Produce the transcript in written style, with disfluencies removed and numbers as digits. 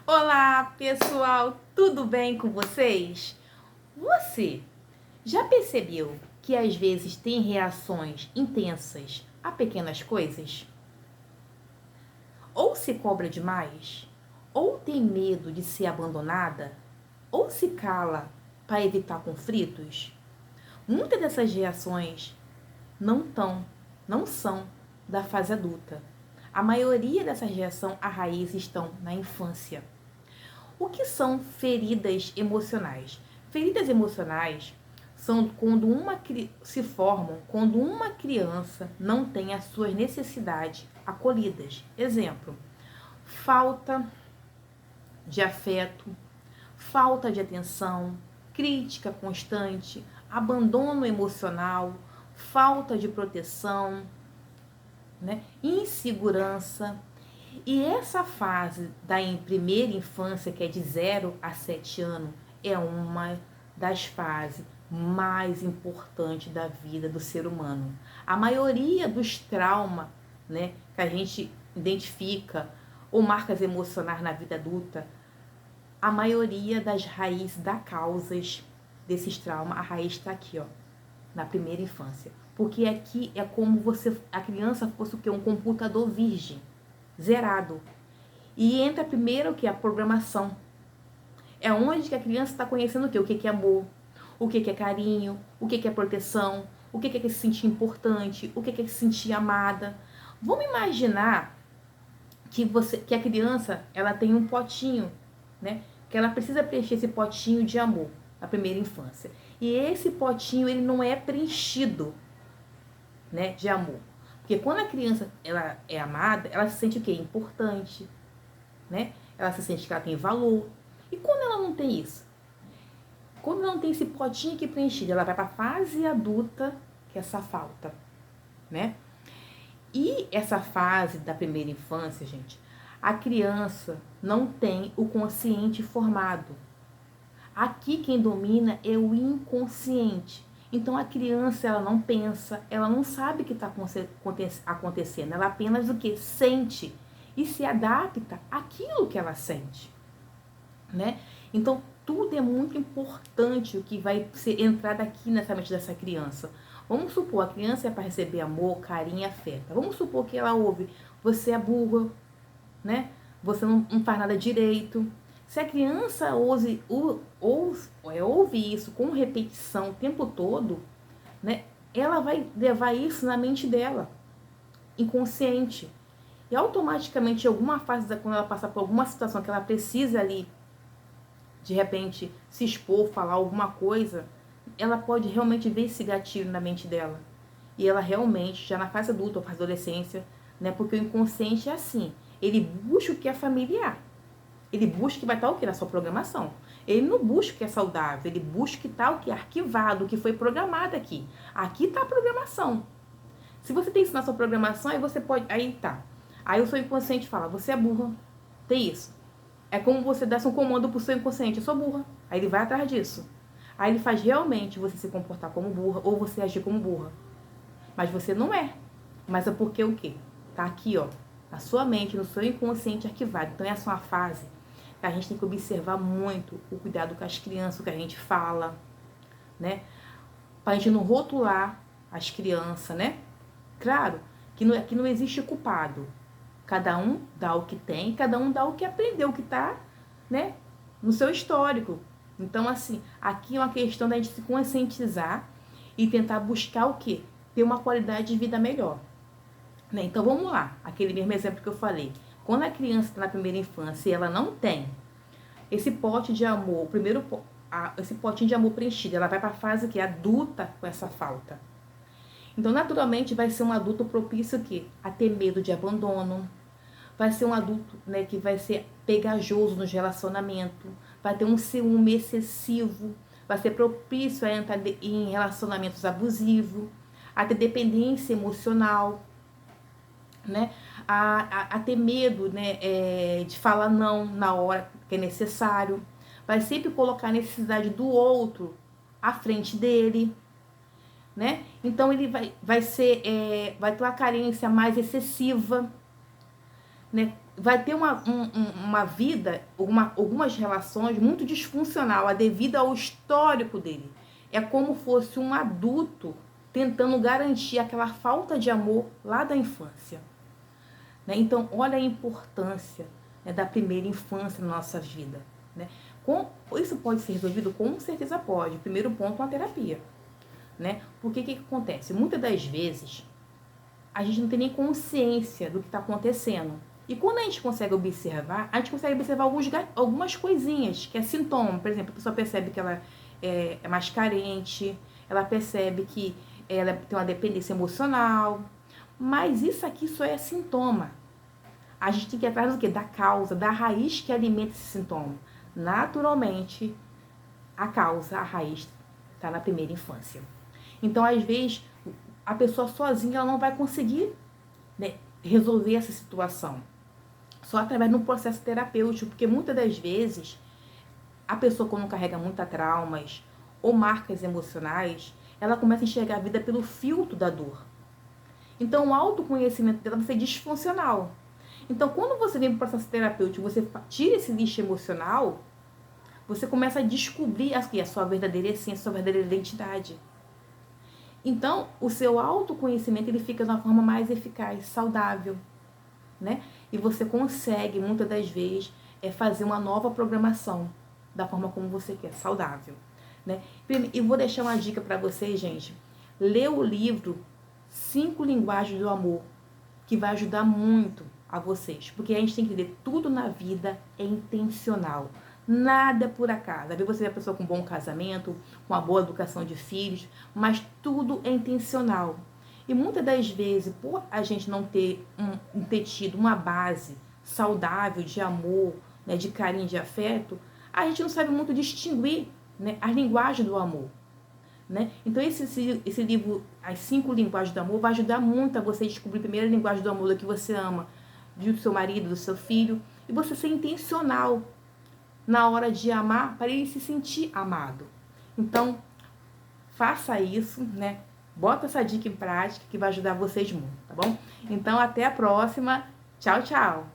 Olá, pessoal, tudo bem com vocês? Você já percebeu que às vezes tem reações intensas a pequenas coisas? Ou se cobra demais? Ou tem medo de ser abandonada? Ou se cala para evitar conflitos? Muitas dessas reações não são da fase adulta. A maioria dessas reações à raiz estão na infância. O que são feridas emocionais? Feridas emocionais são quando se formam quando uma criança não tem as suas necessidades acolhidas. Exemplo: falta de afeto, falta de atenção, crítica constante, abandono emocional, falta de proteção, insegurança. E essa fase da primeira infância, que é de 0 a 7 anos, é uma das fases mais importantes da vida do ser humano. A maioria dos traumas, que a gente identifica, ou marcas emocionais na vida adulta, a maioria das raízes, das causas desses traumas, a raiz está aqui, ó, na primeira infância. Porque aqui é como a criança fosse o quê? Um computador virgem, zerado. E entra primeiro o que? A programação. É onde que a criança está conhecendo o quê? O que é amor, o que é carinho, o que é proteção, o que é se sentir importante, o que é se sentir amada. Vamos imaginar que a criança ela tem um potinho, que ela precisa preencher esse potinho de amor na primeira infância. E esse potinho ele não é preenchido, de amor. Porque quando a criança ela é amada, ela se sente o quê? Importante, Ela se sente que ela tem valor. E quando ela não tem isso? Quando ela não tem esse potinho aqui preenchido, ela vai para a fase adulta, que é essa falta, E essa fase da primeira infância, gente, a criança não tem o consciente formado. Aqui quem domina é o inconsciente. Então a criança ela não pensa, ela não sabe o que está acontecendo, ela apenas o que? Sente e se adapta àquilo que ela sente. Então tudo é muito importante o que vai ser entrado aqui nessa mente dessa criança. Vamos supor, a criança é para receber amor, carinho e afeto. Vamos supor que ela ouve, você é burra, Você não faz nada direito. Se a criança ouve isso com repetição o tempo todo, ela vai levar isso na mente dela, inconsciente. E automaticamente, em alguma fase, quando ela passar por alguma situação que ela precisa ali, de repente, se expor, falar alguma coisa, ela pode realmente ver esse gatilho na mente dela. E ela realmente, já na fase adulta ou fase adolescência, porque o inconsciente é assim, ele busca o que é familiar. Ele busca que vai estar o que na sua programação. Ele não busca o que é saudável, ele busca que está o que é arquivado, o que foi programado aqui. Aqui está a programação. Se você tem isso na sua programação, aí você pode... Aí tá. Aí o seu inconsciente fala, você é burra. Tem isso. É como você desse um comando pro seu inconsciente, eu sou burra. Aí ele vai atrás disso. Aí ele faz realmente você se comportar como burra ou você agir como burra. Mas você não é. Mas é porque o quê? Tá aqui, ó. Na sua mente, no seu inconsciente arquivado. Então essa é uma fase que a gente tem que observar muito o cuidado com as crianças, o que a gente fala, Pra gente não rotular as crianças, Claro que não existe culpado. Cada um dá o que tem, cada um dá o que aprendeu, o que tá, no seu histórico. Então, assim, aqui é uma questão da gente se conscientizar e tentar buscar o quê? Ter uma qualidade de vida melhor. Então, vamos lá. Aquele mesmo exemplo que eu falei. Quando a criança está na primeira infância e ela não tem esse pote de amor, esse potinho de amor preenchido, ela vai para a fase que é adulta com essa falta. Então, naturalmente, vai ser um adulto propício a ter medo de abandono. Vai ser um adulto que vai ser pegajoso nos relacionamentos. Vai ter um ciúme excessivo. Vai ser propício a entrar em relacionamentos abusivos. A ter dependência emocional. A ter medo de falar não na hora que é necessário. Vai sempre colocar a necessidade do outro à frente dele. Então ele vai ter uma carência mais excessiva, vai ter uma vida, algumas relações muito disfuncional, devido ao histórico dele. É como fosse um adulto tentando garantir aquela falta de amor lá da infância. Né? Então, olha a importância, né, da primeira infância na nossa vida. Né? Isso pode ser resolvido? Com certeza pode. Primeiro ponto, uma terapia. Né? Porque o que acontece? Muitas das vezes, a gente não tem nem consciência do que está acontecendo. E quando a gente consegue observar algumas coisinhas, que é sintoma. Por exemplo, a pessoa percebe que ela é mais carente, ela percebe que ela tem uma dependência emocional, mas isso aqui só é sintoma. A gente tem que ir atrás do quê? Da causa, da raiz que alimenta esse sintoma. Naturalmente, a raiz está na primeira infância. Então, às vezes, a pessoa sozinha ela não vai conseguir, né, resolver essa situação. Só através de um processo terapêutico, porque muitas das vezes a pessoa, quando carrega muitas traumas ou marcas emocionais, ela começa a enxergar a vida pelo filtro da dor. Então, o autoconhecimento dela vai ser disfuncional. Então, quando você vem para o processo terapêutico, você tira esse lixo emocional, você começa a descobrir a sua verdadeira essência, a sua verdadeira identidade. Então, o seu autoconhecimento ele fica de uma forma mais eficaz, saudável, né? E você consegue, muitas das vezes, fazer uma nova programação da forma como você quer, saudável, né? E vou deixar uma dica para vocês, gente. Lê o livro 5 Linguagens do Amor, que vai ajudar muito a vocês. Porque a gente tem que entender, tudo na vida é intencional. Nada é por acaso. Às vezes você vê a pessoa com um bom casamento, com uma boa educação de filhos, mas tudo é intencional. E muitas das vezes, por a gente não ter tido uma base saudável de amor, né, de carinho, de afeto, a gente não sabe muito distinguir, né, as linguagens do amor. Né? Então esse livro, As 5 Linguagens do Amor, vai ajudar muito a você descobrir a primeira linguagem do amor, da que você ama, do seu marido, do seu filho, e você ser intencional na hora de amar, para ele se sentir amado. Então, faça isso, né? Bota essa dica em prática que vai ajudar vocês muito, tá bom? Então, até a próxima. Tchau, tchau!